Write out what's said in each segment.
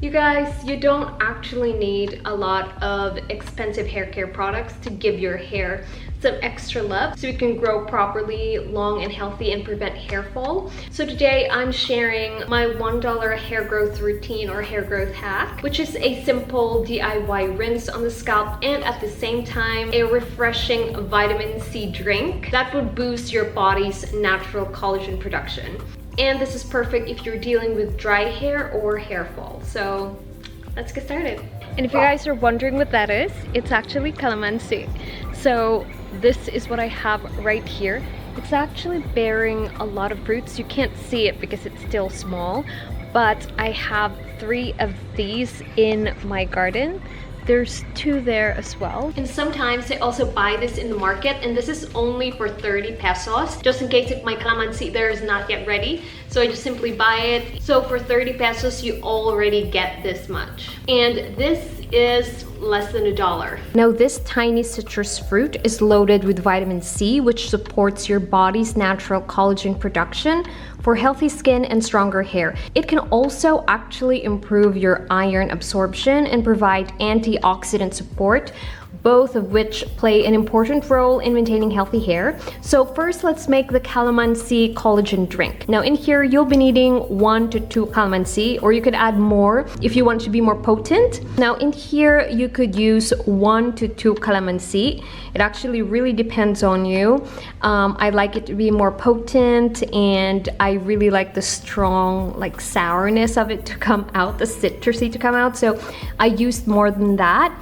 You guys, you don't actually need a lot of expensive hair care products to give your hair some extra love so it can grow properly, long and healthy, and prevent hair fall. So today I'm sharing my $1 hair growth routine or hair growth hack, which is a simple DIY rinse on the scalp and at the same time a refreshing vitamin C drink that would boost your body's natural collagen production. And this is perfect if you're dealing with dry hair or hair fall. So let's get started. And if you guys are wondering what that is, it's actually calamansi. So this is what I have right here. It's actually bearing a lot of fruits. You can't see it because it's still small, but I have 3 of these in my garden. There's 2 there as well. And sometimes they also buy this in the market, and this is only for 30 pesos, just in case if my calamansi there is not yet ready. So I just simply buy it. So for 30 pesos, you already get this much. And this is less than $1. Now this tiny citrus fruit is loaded with vitamin C, which supports your body's natural collagen production for healthy skin and stronger hair. It can also actually improve your iron absorption and provide antioxidant support, both of which play an important role in maintaining healthy hair. So first, let's make the calamansi collagen drink. Now in here, you'll be needing 1 to 2 calamansi, or you could add more if you want to be more potent. Now in here, you could use 1 to 2 calamansi. It actually really depends on you. I like it to be more potent, and I really like the strong sourness of it to come out, the citrusy to come out. So I used more than that.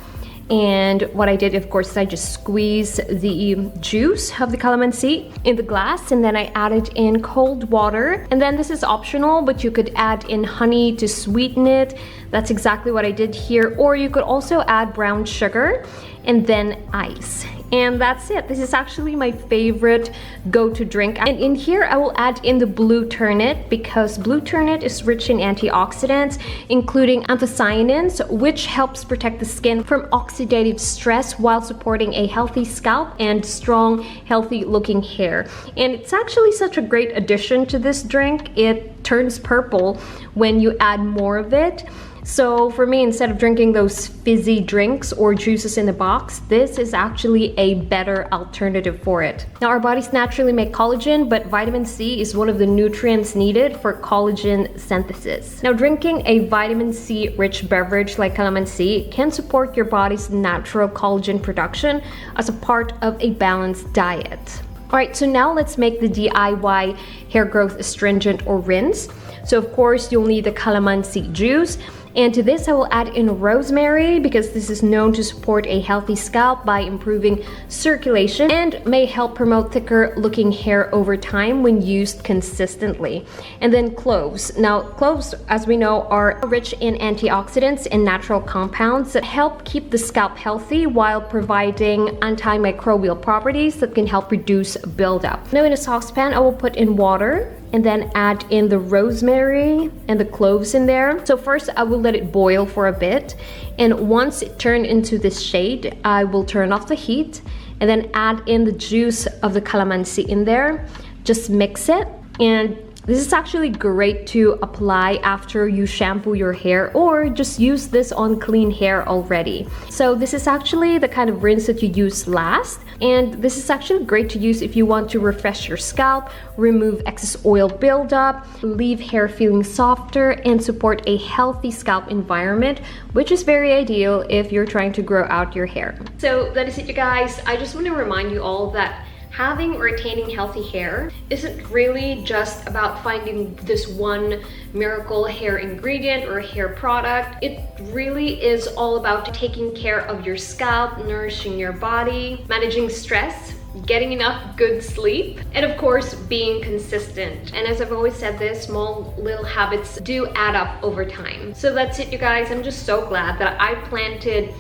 And what I did, of course, is I just squeezed the juice of the calamansi in the glass, and then I added in cold water. And then this is optional, but you could add in honey to sweeten it. That's exactly what I did here. Or you could also add brown sugar and then ice. And that's it. This is actually my favorite go-to drink. And in here, I will add in the blue turnip because blue turnip is rich in antioxidants, including anthocyanins, which helps protect the skin from oxidative stress while supporting a healthy scalp and strong, healthy looking hair. And it's actually such a great addition to this drink. It turns purple when you add more of it. So for me, instead of drinking those fizzy drinks or juices in the box, this is actually a better alternative for it. Now our bodies naturally make collagen, but vitamin C is one of the nutrients needed for collagen synthesis. Now drinking a vitamin C rich beverage like calamansi can support your body's natural collagen production as a part of a balanced diet. Alright, so now let's make the DIY hair growth astringent or rinse. So of course you'll need the calamansi juice. And to this, I will add in rosemary because this is known to support a healthy scalp by improving circulation and may help promote thicker looking hair over time when used consistently. And then cloves. Now, cloves, as we know, are rich in antioxidants and natural compounds that help keep the scalp healthy while providing antimicrobial properties that can help reduce buildup. Now in a saucepan, I will put in water and then add in the rosemary and the cloves in there. So first I will let it boil for a bit, and once it turned into this shade, I will turn off the heat and then add in the juice of the calamansi in there. Just mix it, and this is actually great to apply after you shampoo your hair or just use this on clean hair already. So this is actually the kind of rinse that you use last. And this is actually great to use if you want to refresh your scalp, remove excess oil buildup, leave hair feeling softer, and support a healthy scalp environment, which is very ideal if you're trying to grow out your hair. So that is it, you guys. I just want to remind you all that having or retaining healthy hair isn't really just about finding this one miracle hair ingredient or hair product. It really is all about taking care of your scalp, nourishing your body, managing stress, getting enough good sleep, and of course being consistent. And as I've always said, this small little habits do add up over time. So that's it, you guys. I'm just so glad that I planted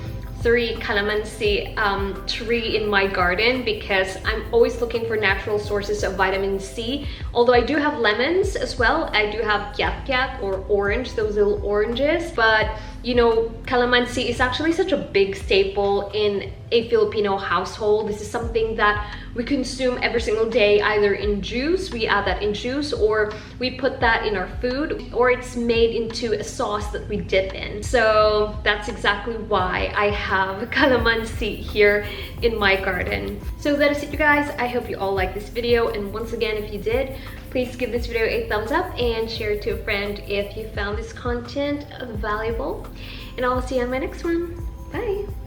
3 calamansi tree in my garden because I'm always looking for natural sources of vitamin C. Although I do have lemons as well. I do have kiat or orange, those little oranges, but you know, calamansi is actually such a big staple in a Filipino household. This is something that we consume every single day, either in juice, we add that in juice, or we put that in our food, or it's made into a sauce that we dip in. So that's exactly why I have calamansi here in my garden. So that is it, you guys. I hope you all liked this video, and once again, if you did, please give this video a thumbs up and share it to a friend if you found this content valuable. And I'll see you on my next one. Bye!